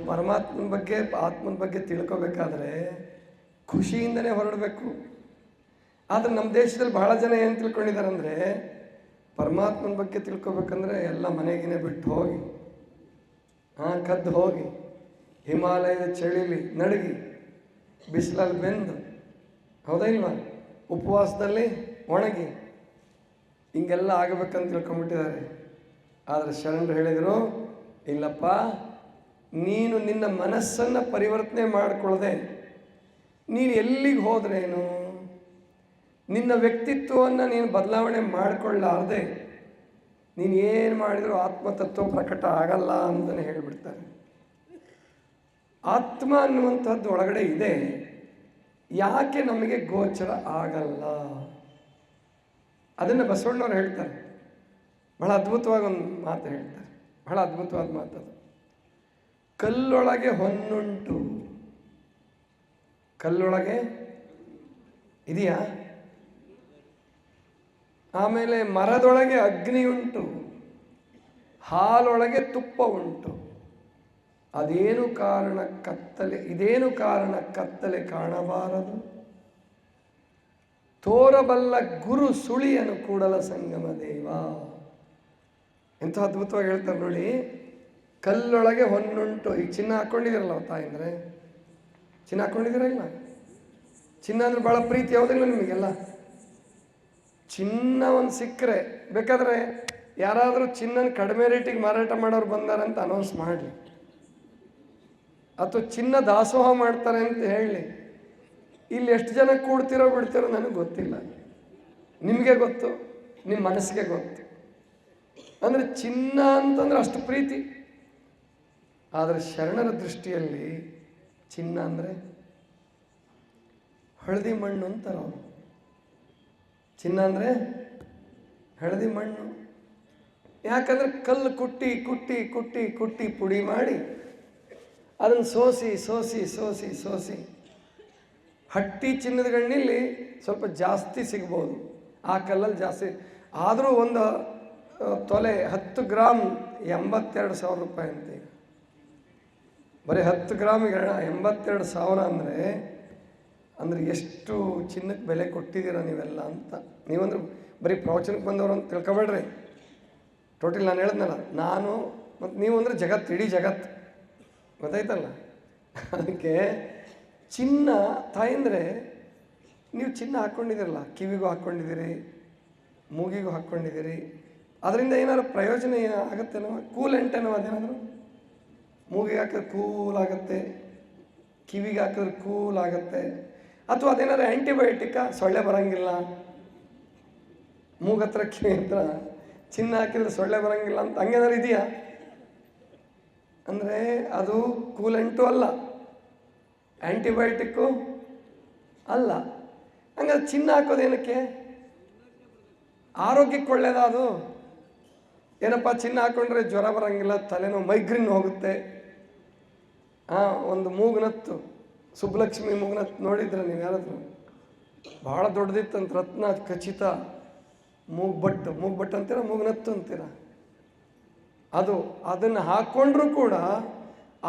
ಪರಮಾತ್ಮನ ಬಗ್ಗೆ ಆತ್ಮನ ಬಗ್ಗೆ ತಿಳ್ಕೊಬೇಕಾದ್ರೆ ಖುಷಿಯಿಂದನೇ ಹೊರಡಬೇಕು. ಆದರೆ ನಮ್ಮ ದೇಶದಲ್ಲಿ ಬಹಳ ಜನ ಏನು ತಿಳ್ಕೊಂಡಿದ್ದಾರೆ ಅಂದರೆ, ಪರಮಾತ್ಮನ ಬಗ್ಗೆ ತಿಳ್ಕೊಬೇಕಂದ್ರೆ ಎಲ್ಲ ಮನೆಗಿನೇ ಬಿಟ್ಟು ಹೋಗಿ, ಕದ್ದು ಹೋಗಿ, ಹಿಮಾಲಯದ ಚಳಿಲಿ ನಡುಗಿ, ಬಿಸಿಲಲ್ಲಿ ಬೆಂದು, ಹೌದಾ ಇಲ್ವಾ, ಉಪವಾಸದಲ್ಲಿ ಒಣಗಿ, ಹಿಂಗೆಲ್ಲ ಆಗಬೇಕಂತ ತಿಳ್ಕೊಂಬಿಟ್ಟಿದ್ದಾರೆ. ಆದರೆ ಶರಣರು ಹೇಳಿದರು, ಇಲ್ಲಪ್ಪ, ನೀನು ನಿನ್ನ ಮನಸ್ಸನ್ನು ಪರಿವರ್ತನೆ ಮಾಡಿಕೊಳ್ಳದೆ ನೀನು ಎಲ್ಲಿಗೆ ಹೋದ್ರೇನು, ನಿನ್ನ ವ್ಯಕ್ತಿತ್ವವನ್ನು ನೀನು ಬದಲಾವಣೆ ಮಾಡಿಕೊಳ್ಳಾರದೆ ನೀನು ಏನು ಮಾಡಿದರೂ ಆತ್ಮತತ್ವ ಪ್ರಕಟ ಆಗಲ್ಲ ಅಂತಲೇ ಹೇಳಿಬಿಡ್ತಾರೆ. ಆತ್ಮ ಅನ್ನುವಂಥದ್ದು ಒಳಗಡೆ ಇದೆ, ಯಾಕೆ ನಮಗೆ ಗೋಚರ ಆಗಲ್ಲ? ಅದನ್ನು ಬಸವಣ್ಣವ್ರು ಹೇಳ್ತಾರೆ. ಬಹಳ ಅದ್ಭುತವಾಗಿ ಒಂದು ಮಾತು ಹೇಳ್ತಾರೆ, ಬಹಳ ಅದ್ಭುತವಾದ ಮಾತದು. ಕಲ್ಲೊಳಗೆ ಹೊನ್ನುಂಟು, ಕಲ್ಲೊಳಗೆ ಇದೆಯಾ? ಆಮೇಲೆ ಮರದೊಳಗೆ ಅಗ್ನಿ ಉಂಟು, ಹಾಲೊಳಗೆ ತುಪ್ಪ ಉಂಟು, ಅದೇನು ಕಾರಣ ಕತ್ತಲೆ, ಇದೇನು ಕಾರಣ ಕತ್ತಲೆ ಕಾಣಬಾರದು, ತೋರಬಲ್ಲ ಗುರು ಸುಳಿಯನು ಕೂಡಲ ಸಂಗಮ ದೇವ. ಎಂಥ ಅದ್ಭುತವಾಗಿ ಹೇಳ್ತಾರೆ ನೋಡಿ. ಕಲ್ಲೊಳಗೆ ಹೊನ್ನುಂಟು. ಈಗ ಚಿನ್ನ ಹಾಕ್ಕೊಂಡಿದ್ದೀರಲ್ಲ ತಾಯಂದ್ರೆ, ಚಿನ್ನ ಹಾಕ್ಕೊಂಡಿದ್ದೀರ ಇಲ್ಲ? ಚಿನ್ನ ಅಂದ್ರೆ ಭಾಳ ಪ್ರೀತಿ, ಯಾವುದಿಲ್ಲ ನಿಮಗೆಲ್ಲ? ಚಿನ್ನ ಒಂದು ಸಿಕ್ಕರೆ ಬೇಕಾದರೆ ಯಾರಾದರೂ ಚಿನ್ನನ ಕಡಿಮೆ ರೇಟಿಗೆ ಮಾರಾಟ ಮಾಡೋರು ಬಂದಾರಂತ ಅನೌನ್ಸ್ ಮಾಡಲಿ, ಅಥವಾ ಚಿನ್ನ ದಾಸೋಹ ಮಾಡ್ತಾರೆ ಅಂತ ಹೇಳಿ. ಇಲ್ಲಿ ಎಷ್ಟು ಜನ ಕೂಡ್ತಿರೋ ಬಿಡ್ತಿರೋ ನನಗೆ ಗೊತ್ತಿಲ್ಲ, ನಿಮಗೆ ಗೊತ್ತು, ನಿಮ್ಮ ಮನಸ್ಸಿಗೆ ಗೊತ್ತು. ಅಂದರೆ ಚಿನ್ನ ಅಂತಂದ್ರೆ ಅಷ್ಟು ಪ್ರೀತಿ. ಆದರೆ ಶರಣರ ದೃಷ್ಟಿಯಲ್ಲಿ ಚಿನ್ನ ಅಂದರೆ ಹಳದಿ ಮಣ್ಣು ಅಂತಾರೆ ಅವರು. ಚಿನ್ನ ಅಂದರೆ ಹಳದಿ ಮಣ್ಣು. ಯಾಕಂದರೆ ಕಲ್ಲು ಕುಟ್ಟಿ ಕುಟ್ಟಿ ಕುಟ್ಟಿ ಕುಟ್ಟಿ ಪುಡಿ ಮಾಡಿ ಅದನ್ನು ಸೋಸಿ ಸೋಸಿ ಸೋಸಿ ಸೋಸಿ ಹಟ್ಟಿ ಚಿನ್ನದ ಗಣ್ಣಿಲಿ ಸ್ವಲ್ಪ ಜಾಸ್ತಿ ಸಿಗ್ಬೋದು, ಆ ಕಲ್ಲಲ್ಲಿ ಜಾಸ್ತಿ. ಆದರೂ ಒಂದು ತೊಲೆ 10 ಗ್ರಾಮ್ 82,000 ರೂಪಾಯಿ ಅಂತ. ಈಗ ಬರೀ 10 ಗ್ರಾಮಿಗೆ 82,000 ಅಂದರೆ ಎಷ್ಟು ಚಿನ್ನಕ್ಕೆ ಬೆಲೆ ಕೊಟ್ಟಿದ್ದೀರ ನೀವೆಲ್ಲ ಅಂತ. ನೀವಂದ್ರೆ ಬರೀ ಪ್ರವಚನಕ್ಕೆ ಬಂದವರು ಅಂತ ತಿಳ್ಕೊಬೇಡ್ರಿ. ಟೋಟಲ್ ನಾನು ಹೇಳಿದ್ನಲ್ಲ, ನಾನು ಮತ್ತು ನೀವು ಅಂದರೆ ಜಗತ್ತು, ಇಡೀ ಜಗತ್ತು, ಗೊತ್ತಾಯ್ತಲ್ಲ? ಅದಕ್ಕೆ ಚಿನ್ನ ತಾಯಂದರೆ, ನೀವು ಚಿನ್ನ ಹಾಕ್ಕೊಂಡಿದ್ದೀರಲ್ಲ, ಕಿವಿಗೂ ಹಾಕ್ಕೊಂಡಿದ್ದೀರಿ, ಮೂಗಿಗೂ ಹಾಕ್ಕೊಂಡಿದ್ದೀರಿ, ಅದರಿಂದ ಏನಾದ್ರು ಪ್ರಯೋಜನ ಆಗುತ್ತೇನೋ? ಕೂಲೆಂಟ್ ಏನೋ ಅದೇನಾದರೂ? ಮೂಗಿಗೆ ಹಾಕಿದ್ರೆ ಕೂಲ್ ಆಗುತ್ತೆ, ಕಿವಿಗೆ ಹಾಕಿದ್ರೆ ಕೂಲ್ ಆಗುತ್ತೆ. ಅಥವಾ ಅದೇನಾದ್ರು ಆ್ಯಂಟಿಬಯೋಟಿಕ್ಕ, ಸೊಳ್ಳೆ ಬರೋಂಗಿಲ್ಲ, ಮೂಗತ್ರ ಕಿವಿ ಹತ್ರ ಚಿನ್ನ ಹಾಕಿದ್ರೆ ಸೊಳ್ಳೆ ಬರೋಂಗಿಲ್ಲ ಅಂತ ಹಂಗೇನಾದ್ರು ಇದೆಯಾ? ಅಂದರೆ ಅದು ಕೂಲೆಂಟು ಅಲ್ಲ, ಆ್ಯಂಟಿಬಯೋಟಿಕ್ಕು ಅಲ್ಲ. ಹಂಗಾದ್ರೆ ಚಿನ್ನ ಹಾಕೋದೇನಕ್ಕೆ? ಆರೋಗ್ಯಕ್ಕೆ ಒಳ್ಳೆಯದ ಅದು? ಏನಪ್ಪ ಚಿನ್ನ ಹಾಕ್ಕೊಂಡ್ರೆ ಜ್ವರ ಬರೋಂಗಿಲ್ಲ, ತಲೆನೋವು, ಮೈಗ್ರೇನ್ ಹೋಗುತ್ತೆ. ಒಂದು ಮೂಗ್ನತ್ತು, ಸುಬ್ಬಲಕ್ಷ್ಮಿ ಮೂಗ್ನತ್ತು ನೋಡಿದ್ರೆ ನೀವು ಯಾರಾದರೂ? ಭಾಳ ದೊಡ್ಡದಿತ್ತಂತ, ರತ್ನ ಖಚಿತ ಮೂಗ್ಬಟ್ಟು ಅಂತೀರ, ಮೂಗ್ನತ್ತು ಅಂತೀರ. ಅದನ್ನು ಹಾಕ್ಕೊಂಡ್ರೂ ಕೂಡ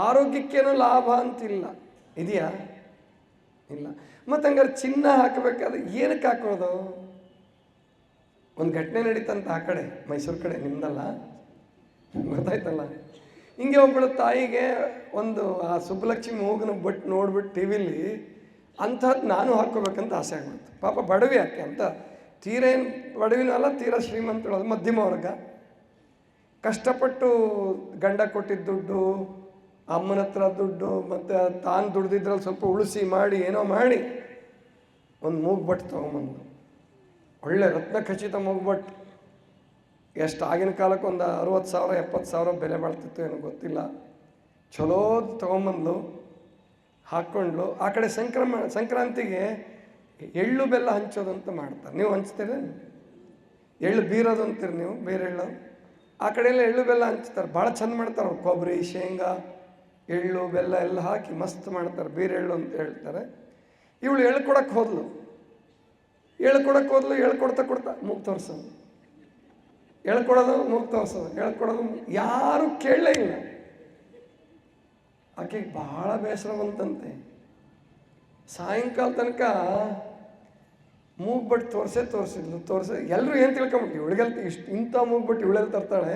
ಆರೋಗ್ಯಕ್ಕೇನೋ ಲಾಭ ಅಂತಿಲ್ಲ, ಇದೆಯಾ? ಇಲ್ಲ. ಮತ್ತು ಹಂಗಾರೆ ಚಿನ್ನ ಹಾಕಬೇಕಾದ್ರೆ ಏನಕ್ಕೆ ಹಾಕೋದು? ಒಂದು ಘಟನೆ ನಡೀತಂತ ಆ ಕಡೆ, ಮೈಸೂರು ಕಡೆ, ನಿಮ್ದಲ್ಲ, ಗೊತ್ತಾಯ್ತಲ್ಲ? ಹಿಂಗೆ ಒಬ್ಬಳು ತಾಯಿಗೆ ಒಂದು ಆ ಸುಬ್ಬಲಕ್ಷ್ಮಿ ಮೂಗನ ಬಟ್ ನೋಡ್ಬಿಟ್ಟು ಟಿ ವಿಲಿ ಅಂಥದ್ದು ನಾನು ಹಾಕ್ಕೋಬೇಕಂತ ಆಸೆ ಆಗ್ಬಿಡ್ತು. ಪಾಪ ಬಡವಿ ಯಾಕೆ ಅಂತ, ತೀರೇನು ಬಡವಿನೂ ಅಲ್ಲ, ತೀರಾ ಶ್ರೀಮಂತಳು, ಅದು ಮಧ್ಯಮ ವರ್ಗ. ಕಷ್ಟಪಟ್ಟು ಗಂಡ ಕೊಟ್ಟಿದ್ದ ದುಡ್ಡು, ಅಮ್ಮನ ಹತ್ರ ದುಡ್ಡು, ಮತ್ತು ತಾನು ದುಡ್ದಿದ್ರಲ್ಲಿ ಸ್ವಲ್ಪ ಉಳಿಸಿ ಮಾಡಿ ಏನೋ ಮಾಡಿ ಒಂದು ಮೂಗ್ಬಟ್ಟು ತೊಗೊಂಬಂದು, ಒಳ್ಳೆ ರತ್ನ ಖಚಿತ ಮೂಗ್ಬಟ್ಟು. ಎಷ್ಟು ಆಗಿನ ಕಾಲಕ್ಕೆ ಒಂದು 60,000 70,000 ಬೆಲೆ ಬಾಳ್ತಿತ್ತು ಏನೋ ಗೊತ್ತಿಲ್ಲ. ಚಲೋದು ತೊಗೊಂಬಂದು ಹಾಕ್ಕೊಂಡ್ಲು. ಆ ಕಡೆ ಸಂಕ್ರಾಂತಿಗೆ ಎಳ್ಳು ಬೆಲ್ಲ ಹಂಚೋದು ಅಂತ ಮಾಡ್ತಾರೆ. ನೀವು ಹಂಚ್ತೀರ? ಎಳ್ಳು ಬೀರೋದು ಅಂತೀರಿ ನೀವು, ಬೇರೆ ಎಳ್ಳು. ಆ ಕಡೆ ಎಲ್ಲ ಎಳ್ಳು ಬೆಲ್ಲ ಹಂಚ್ತಾರೆ, ಭಾಳ ಚಂದ ಮಾಡ್ತಾರೆ ಅವ್ರು. ಕೊಬ್ಬರಿ, ಶೇಂಗಾ, ಎಳ್ಳು ಬೆಲ್ಲ ಎಲ್ಲ ಹಾಕಿ ಮಸ್ತ್ ಮಾಡ್ತಾರೆ, ಬೀರೆಳ್ಳು ಅಂತ ಹೇಳ್ತಾರೆ. ಇವಳು ಎಳ್ಳು ಕೊಡೋಕ್ಕೆ ಹೋದ್ಲು, ಹೇಳ್ಕೊಡ್ತಾ ಮೂಗು ತೋರಿಸೋದು, ಹೇಳ್ಕೊಡೋದು ಮೂಗು ತೋರಿಸೋದು, ಹೇಳ್ಕೊಡೋದು. ಯಾರು ಕೇಳಲೇ ಇಲ್ಲ. ಆಕೆಗೆ ಭಾಳ ಬೇಸರ ಬಂತಂತೆ. ಸಾಯಂಕಾಲ ತನಕ ಮೂಗ್ಬಟ್ಟು ತೋರಿಸಿದ್ಲು. ಎಲ್ಲರೂ ಏನು ತಿಳ್ಕೊಂಬಿಟ್ಟು ಇವಳಿಗೆಲ್ಲ ಇಂಥ ಮೂಗ್ಬಟ್ಟು ಇವಳೆಲ್ಲ ತರ್ತಾಳೆ,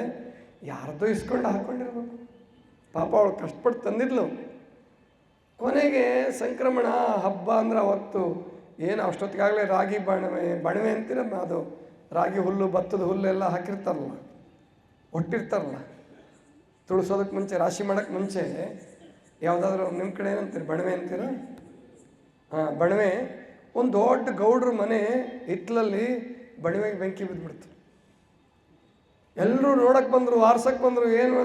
ಯಾರ್ದೋ ಇಸ್ಕೊಂಡು ಹಾಕ್ಕೊಂಡಿರ್ಬೇಕು. ಪಾಪ ಅವಳು ಕಷ್ಟಪಟ್ಟು ತಂದಿದ್ಲು. ಕೊನೆಗೆ ಸಂಕ್ರಮಣ ಹಬ್ಬ ಅಂದ್ರೆ ಅವತ್ತು ಏನು ಅಷ್ಟೊತ್ತಿಗಾಗಲೇ ರಾಗಿ ಬಣವೆ ಅಂತೀರ, ಅದು ರಾಗಿ ಹುಲ್ಲು, ಭತ್ತದ ಹುಲ್ಲೆಲ್ಲ ಹಾಕಿರ್ತಾರಲ್ಲ, ಒಟ್ಟಿರ್ತಾರಲ್ಲ. ತುಳಿಸೋದಕ್ಕೆ ಮುಂಚೆ, ರಾಶಿ ಮಾಡೋಕ್ಕೆ ಮುಂಚೆ ಯಾವುದಾದ್ರೂ ನಿಮ್ಮ ಕಡೆ ಏನಂತೀರಿ, ಬಣವೆ ಅಂತೀರ? ಹಾಂ, ಬಣವೆ. ಒಂದು ದೊಡ್ಡ ಗೌಡ್ರ ಮನೆ ಹಿತ್ತಲಲ್ಲಿ ಬಣವೆಗೆ ಬೆಂಕಿ ಬಿದ್ದುಬಿಡ್ತು. ಎಲ್ಲರೂ ನೋಡಕ್ಕೆ ಬಂದರು, ವಾರ್ಸಕ್ಕೆ ಬಂದರು. ಏನು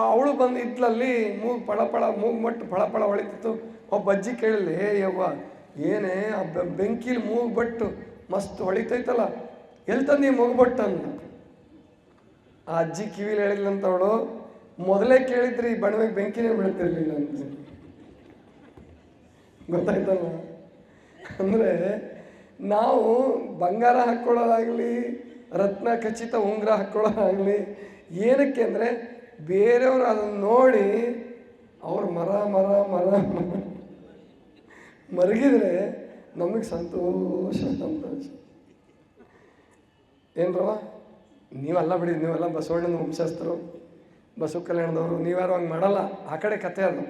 ಅವಳು ಬಂದು ಹಿತ್ತಲಲ್ಲಿ ಮೂಗು ಮಟ್ಟು ಫಳ ಹೊಳಿತಿತ್ತು. ಒಬ್ಬ ಅಜ್ಜಿ ಕೇಳಲಿ, ಯವ್ವ ಏನೇ ಆ ಬೆಂಕಿಲಿ ಮೂಗು ಬಟ್ಟು ಮಸ್ತ್ ಹೊಳಿತೈತಲ್ಲ, ಎಲ್ಲಿ ತಂದು ಈ ಮೂಗುಬಟ್ಟು ಅಂದ. ಆ ಅಜ್ಜಿ ಕಿವಿಲಿ ಹೇಳಿದ್ಲಂತ ಅವಳು, ಮೊದಲೇ ಕೇಳಿದ್ರಿ ಈ ಬಣವೆಗೆ ಬೆಂಕಿನೇ ಬೀಳ್ತಿರ್ಲಿಲ್ಲ ಅಂತ. ಗೊತ್ತಾಯ್ತಲ್ಲ? ಅಂದರೆ ನಾವು ಬಂಗಾರ ಹಾಕ್ಕೊಳ್ಳೋದಾಗಲಿ, ರತ್ನ ಖಚಿತ ಉಂಗುರ ಹಾಕ್ಕೊಳ್ಳೋದಾಗಲಿ, ಏನಕ್ಕೆ ಅಂದರೆ ಬೇರೆಯವರು ಅದನ್ನು ನೋಡಿ ಅವ್ರು ಮರಗಿದ್ರೆ ನಮಗೆ ಸಂತೋಷ. ಏನ್ರವ, ನೀವೆಲ್ಲ ಬಿಡಿ, ನೀವೆಲ್ಲ ಬಸವಣ್ಣನ ವಂಶಸ್ಥರು, ಬಸವ ಕಲ್ಯಾಣದವರು, ನೀವ್ಯಾರು ಹಂಗೆ ಮಾಡಲ್ಲ. ಆ ಕಡೆ ಕತೆ ಅದು.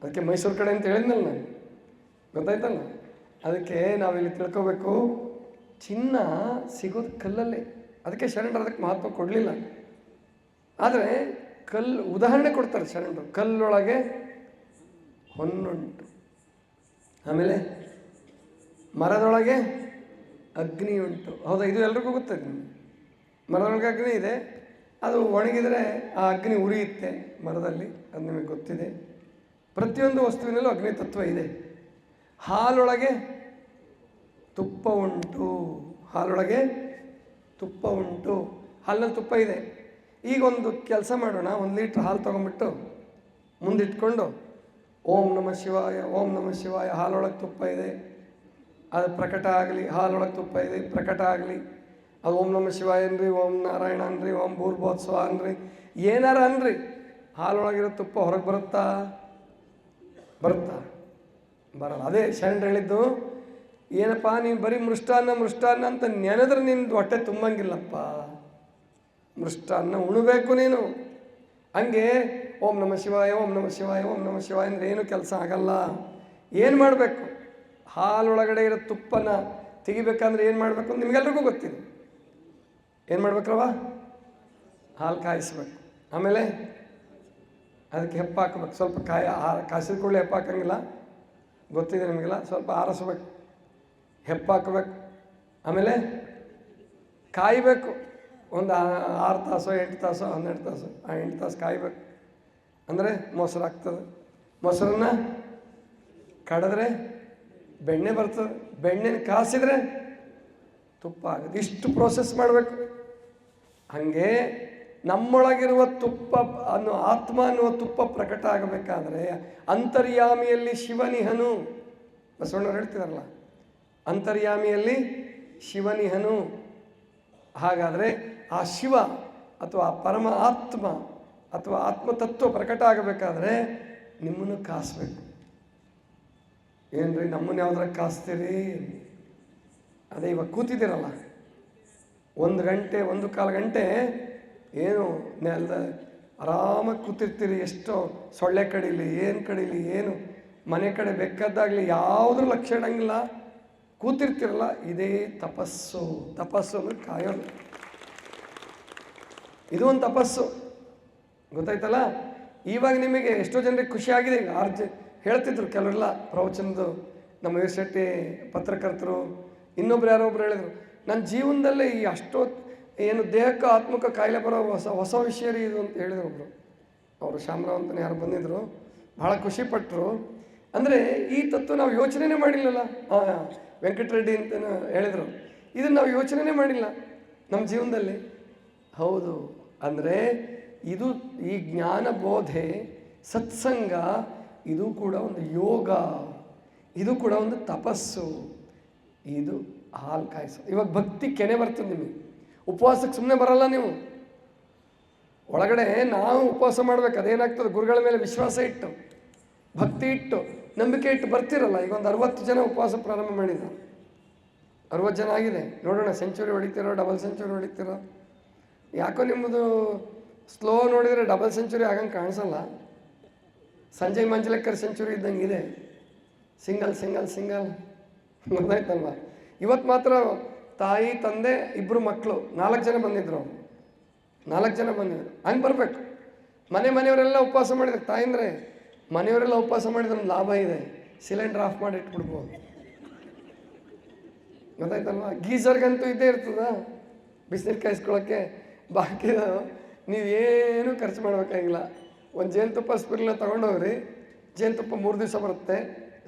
ಅದಕ್ಕೆ ಮೈಸೂರು ಕಡೆ ಅಂತ ಹೇಳಿದ್ನಲ್ಲ ನಾನು, ಗೊತ್ತಾಯ್ತಲ್ಲ? ಅದಕ್ಕೆ ನಾವಿಲ್ಲಿ ತಿಳ್ಕೊಬೇಕು, ಚಿನ್ನ ಸಿಗೋದು ಕಲ್ಲಲ್ಲೇ. ಅದಕ್ಕೆ ಶರಣರು ಅದಕ್ಕೆ ಮಹತ್ವ ಕೊಡಲಿಲ್ಲ. ಆದರೆ ಉದಾಹರಣೆ ಕೊಡ್ತಾರೆ ಶರಣರು. ಕಲ್ಲೊಳಗೆ ಹೊನ್ನುಂಟು, ಆಮೇಲೆ ಮರದೊಳಗೆ ಅಗ್ನಿ ಉಂಟು. ಹೌದಾ? ಇದು ಎಲ್ರಿಗೂ ಗೊತ್ತದೆ. ಮರದೊಳಗೆ ಅಗ್ನಿ ಇದೆ, ಅದು ಒಣಗಿದರೆ ಆ ಅಗ್ನಿ ಉರಿಯುತ್ತೆ ಮರದಲ್ಲಿ, ಅದು ನಿಮಗೆ ಗೊತ್ತಿದೆ. ಪ್ರತಿಯೊಂದು ವಸ್ತುವಿನಲ್ಲೂ ಅಗ್ನಿ ತತ್ವ ಇದೆ. ಹಾಲೊಳಗೆ ತುಪ್ಪ ಉಂಟು, ಹಾಲೊಳಗೆ ತುಪ್ಪ ಉಂಟು. ಹಾಲಿನಲ್ಲಿ ತುಪ್ಪ ಇದೆ. ಈಗ ಒಂದು ಕೆಲಸ ಮಾಡೋಣ, 1 ಲೀಟ್ರ್ ಹಾಲು ತೊಗೊಂಬಿಟ್ಟು ಮುಂದಿಟ್ಕೊಂಡು ಓಂ ನಮಃ ಶಿವಾಯ, ಓಂ ನಮಃ ಶಿವಾಯ, ಹಾಲೊಳಗೆ ತುಪ್ಪ ಇದೆ, ಅದು ಪ್ರಕಟ ಆಗಲಿ. ಹಾಲೊಳಗೆ ತುಪ್ಪ ಇದೆ, ಪ್ರಕಟ ಆಗಲಿ. ಅದು ಓಂ ನಮಃ ಶಿವಾಯ ಅನ್ರಿ, ಓಂ ನಾರಾಯಣ ಅನ್ರಿ, ಓಂ ಭೂರ್ಭೋತ್ಸವ ಅನ್ರಿ, ಏನಾರ ಅನ್ರಿ, ಹಾಲೊಳಗಿರೋ ತುಪ್ಪ ಹೊರಗೆ ಬರುತ್ತಾ? ಬರಲ್ಲ. ಅದೇ ಶರಣರು ಹೇಳಿದ್ದು, ಏನಪ್ಪ ನೀನು ಬರೀ ಮೃಷ್ಟಾನ್ನ ಅಂತ ನೆನೆದ್ರೆ ನಿಂದು ಹೊಟ್ಟೆ ತುಂಬಂಗಿಲ್ಲಪ್ಪ. ಮೃಷ್ಟಾನ್ನ ಉಣಬೇಕು ನೀನು. ಹಂಗೆ ಓಂ ನಮಃ ಶಿವಾಯ, ಓಂ ನಮಃ ಶಿವಾಯ, ಓಂ ನಮಃ ಶಿವಾಯ ಅಂದರೆ ಏನು ಕೆಲಸ ಆಗಲ್ಲ. ಏನು ಮಾಡಬೇಕು? ಹಾಲೊಳಗಡೆ ಇರೋ ತುಪ್ಪನ ತೆಗಿಬೇಕಂದ್ರೆ ಏನು ಮಾಡಬೇಕು ಅಂತ ನಿಮಗೆಲ್ರಿಗೂ ಗೊತ್ತಿದೆ. ಏನು ಮಾಡ್ಬೇಕ್ರವ? ಹಾಲು ಕಾಯಿಸ್ಬೇಕು. ಆಮೇಲೆ ಅದಕ್ಕೆ ಹೆಪ್ಪ ಹಾಕ್ಬೇಕು. ಸ್ವಲ್ಪ ಕಾಯಿಸಿದ ಕೂಡಲೇ ಹೆಪ್ಪ ಹಾಕಂಗಿಲ್ಲ, ಗೊತ್ತಿದೆ ನಿಮಗೆಲ್ಲ. ಸ್ವಲ್ಪ ಆರಿಸ್ಬೇಕು, ಹೆಪ್ಪ ಹಾಕಬೇಕು. ಆಮೇಲೆ ಕಾಯಬೇಕು. ಒಂದು 6 ತಾಸು 8 ತಾಸು 12 ತಾಸು 8 ತಾಸು ಕಾಯಬೇಕು. ಅಂದರೆ ಮೊಸರು ಆಗ್ತದೆ. ಮೊಸರನ್ನ ಕಡಿದ್ರೆ ಬೆಣ್ಣೆ ಬರ್ತದೆ, ಬೆಣ್ಣೆನ ಕಾಸಿದ್ರೆ ತುಪ್ಪ ಆಗುತ್ತೆ. ಇಷ್ಟು ಪ್ರೋಸೆಸ್ ಮಾಡಬೇಕು. ಹಾಗೆ ನಮ್ಮೊಳಗಿರುವ ತುಪ್ಪ ಆತ್ಮ ಅನ್ನುವ ತುಪ್ಪ ಪ್ರಕಟ ಆಗಬೇಕಾದ್ರೆ ಅಂತರ್ಯಾಮಿಯಲ್ಲಿ ಶಿವನಿಹನು, ಬಸವಣ್ಣವ್ರು ಹೇಳ್ತಿದಾರಲ್ಲ, ಅಂತರ್ಯಾಮಿಯಲ್ಲಿ ಶಿವನಿಹನು. ಹಾಗಾದರೆ ಆ ಶಿವ ಅಥವಾ ಪರಮ ಆತ್ಮ ಅಥವಾ ಆತ್ಮತತ್ವ ಪ್ರಕಟ ಆಗಬೇಕಾದ್ರೆ ನಿಮ್ಮನ್ನು ಕಾಸಬೇಕು. ಏನ್ರಿ ನಮ್ಮನ್ನು ಯಾವ್ದಾರ ಕಾಸ್ತೀರಿ? ಅದೇ ಇವಾಗ ಕೂತಿದ್ದೀರಲ್ಲ, 1 ಗಂಟೆ 1 ಗಂಟೆ ಏನು ನೆಲದ ಆರಾಮಾಗಿ ಕೂತಿರ್ತೀರಿ. ಎಷ್ಟೋ ಸೊಳ್ಳೆ ಕಡೀಲಿ, ಏನು ಕಡೀಲಿ, ಏನು ಮನೆ ಕಡೆ ಬೇಕಾದಾಗಲಿ ಯಾವುದ್ರ ಲಕ್ಷ್ಯ ಇಡಂಗಿಲ್ಲ, ಕೂತಿರ್ತಿರಲ್ಲ. ಇದೇ ತಪಸ್ಸು. ತಪಸ್ಸು ಅಂದರೆ ಕಾಯೋದು. ಇದು ಒಂದು ತಪಸ್ಸು, ಗೊತ್ತಾಯ್ತಲ್ಲ? ಇವಾಗ ನಿಮಗೆ ಎಷ್ಟೋ ಜನರಿಗೆ ಖುಷಿಯಾಗಿದೆ. ಈಗ ಹೇಳ್ತಿದ್ರು ಕೆಲವರೆಲ್ಲ, ಪ್ರವಚನದ್ದು ನಮ್ಮ ಯೂನಿವರ್ಸಿಟಿ ಪತ್ರಕರ್ತರು, ಇನ್ನೊಬ್ರು ಯಾರೊಬ್ರು ಹೇಳಿದರು, ನನ್ನ ಜೀವನದಲ್ಲೇ ಈ ಏನು ದೇಹಕ್ಕೆ ಆತ್ಮಕ್ಕೆ ಕಾಯಿಲೆ ಬರೋ ಹೊಸ ವಿಷಯ ರೀ ಇದು ಅಂತ ಹೇಳಿದ್ರು ಒಬ್ಬರು. ಅವರು ಶಾಮರಾವ್ ಅಂತ ಯಾರು ಬಂದಿದ್ದರು, ಭಾಳ ಖುಷಿಪಟ್ಟರು. ಅಂದರೆ ಈ ತತ್ವ ನಾವು ಯೋಚನೆ ಮಾಡಿಲ್ಲಲ್ಲ. ವೆಂಕಟರೆಡ್ಡಿ ಅಂತ ಹೇಳಿದರು, ಇದನ್ನು ನಾವು ಯೋಚನೆ ಮಾಡಿಲ್ಲ ನಮ್ಮ ಜೀವನದಲ್ಲಿ. ಹೌದು, ಅಂದರೆ ಇದು ಈ ಜ್ಞಾನ ಬೋಧೆ, ಸತ್ಸಂಗ, ಇದು ಕೂಡ ಒಂದು ಯೋಗ, ಇದು ಕೂಡ ಒಂದು ತಪಸ್ಸು. ಇದು ಹಾಲು ಕಾಯಿಸು. ಇವಾಗ ಭಕ್ತಿ ಕೆನೆ ಬರ್ತದೆ ನಿಮಗೆ. ಉಪವಾಸಕ್ಕೆ ಸುಮ್ಮನೆ ಬರಲ್ಲ ನೀವು. ಒಳಗಡೆ ನಾವು ಉಪವಾಸ ಮಾಡ್ಬೇಕು. ಅದೇನಾಗ್ತದೆ, ಗುರುಗಳ ಮೇಲೆ ವಿಶ್ವಾಸ ಇಟ್ಟು, ಭಕ್ತಿ ಇಟ್ಟು, ನಂಬಿಕೆ ಇಟ್ಟು ಬರ್ತಿರಲ್ಲ. ಈಗ ಒಂದು 60 ಜನ ಉಪವಾಸ ಪ್ರಾರಂಭ ಮಾಡಿದ್ದಾರೆ, 60 ಜನ ಆಗಿದೆ. ನೋಡೋಣ, ಸೆಂಚುರಿ ಹೊಡಿತಿರೋ, ಡಬಲ್ ಸೆಂಚುರಿ ಹೊಡಿತಿರೋ. ಯಾಕೋ ನಿಮ್ಮದು ಸ್ಲೋ ನೋಡಿದರೆ ಡಬಲ್ ಸೆಂಚುರಿ ಆಗಂಗೆ ಕಾಣಿಸಲ್ಲ. ಸಂಜಯ್ ಮಂಜಲೇಕರ್ ಸೆಂಚುರಿ ಇದ್ದಂಗೆ ಇದೆ. ಸಿಂಗಲ್ ಸಿಂಗಲ್ ಸಿಂಗಲ್, ಗೊತ್ತಾಯ್ತಲ್ವ? ಇವತ್ತು ಮಾತ್ರ ತಾಯಿ ತಂದೆ ಇಬ್ಬರು ಮಕ್ಕಳು 4 ಜನ ಬಂದಿದ್ರು. 4 ಜನ ಬಂದಿದ್ರು. ಹಂಗೆ ಬರಬೇಕು. ಮನೆಯವರೆಲ್ಲ ಉಪವಾಸ ಮಾಡಿದ್ರು. ತಾಯಿಂದ್ರೆ ಮನೆಯವರೆಲ್ಲ ಉಪವಾಸ ಮಾಡಿದ್ರೆ ಒಂದು ಲಾಭ ಇದೆ, ಸಿಲಿಂಡರ್ ಆಫ್ ಮಾಡಿ ಇಟ್ಬಿಡ್ಬೋದು, ಗೊತ್ತಾಯ್ತಲ್ವ? ಗೀಸರ್ಗಂತೂ ಇದ್ದೇ ಇರ್ತದ ಬಿಸಿನೀರು ಕಾಯಿಸ್ಕೊಳ್ಳೋಕ್ಕೆ. ಬಾಕಿ ನೀವೇನು ಖರ್ಚು ಮಾಡಬೇಕಾಗಿಲ್ಲ. ಒಂದು ಜೇನುತುಪ್ಪ ಸ್ಪಿರುಲಿನ ತೊಗೊಂಡೋಗ್ರಿ, ಜೇನುತುಪ್ಪ 3 ದಿವಸ ಬರುತ್ತೆ.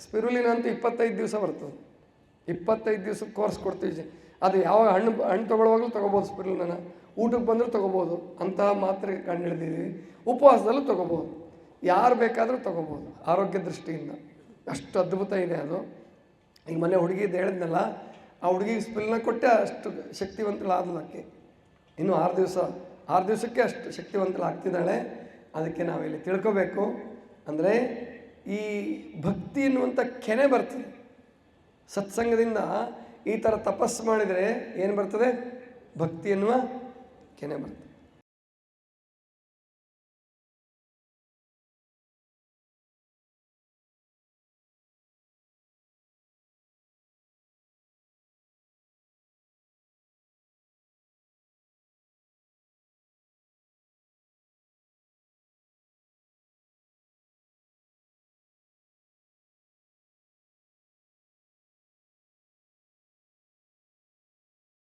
ಸ್ಪಿರುಲಿನ ಅಂತೂ 25 ದಿವಸ ಬರ್ತದೆ. 25 ದಿವ್ಸಕ್ಕೆ ಕೋರ್ಸ್ ಕೊಡ್ತೀವಿ. ಅದು ಯಾವಾಗ ಹಣ್ಣು ತೊಗೊಳ್ಳುವಾಗಲೂ ತೊಗೋಬೋದು, ಸ್ಪಿರುಲಿನ ಊಟಕ್ಕೆ ಬಂದರೂ ತೊಗೋಬೋದು. ಅಂತಹ ಮಾತ್ರೆ ಕಂಡು ಹಿಡಿದಿದ್ದೀವಿ. ಉಪವಾಸದಲ್ಲೂ ತೊಗೋಬೋದು, ಯಾರು ಬೇಕಾದರೂ ತೊಗೋಬೋದು ಆರೋಗ್ಯ ದೃಷ್ಟಿಯಿಂದ. ಅಷ್ಟು ಅದ್ಭುತ ಇದೆ ಅದು. ಈಗ ಮನೆ ಹುಡುಗಿದ್ದು ಹೇಳಿದ್ನಲ್ಲ, ಆ ಹುಡುಗಿಗೆ ಸ್ಪಿರುಲಿನ ಕೊಟ್ಟೆ ಅಷ್ಟು ಶಕ್ತಿವಂತಳಾದಲಕ್ಕೆ. ಇನ್ನು 6 ದಿವಸಕ್ಕೆ ಅಷ್ಟು ಶಕ್ತಿವಂತಳಾಗ್ತಿದ್ದಾಳೆ. ಅದಕ್ಕೆ ನಾವಿಲ್ಲಿ ತಿಳ್ಕೋಬೇಕು. ಅಂದರೆ ಈ ಭಕ್ತಿ ಎನ್ನುವಂಥ ಕೆನೆ ಬರ್ತದೆ. ಸತ್ಸಂಗದಿಂದ ಈ ಥರ ತಪಸ್ಸು ಮಾಡಿದರೆ ಏನು ಬರ್ತದೆ? ಭಕ್ತಿ ಎನ್ನುವ ಕೆನೆ ಬರ್ತದೆ.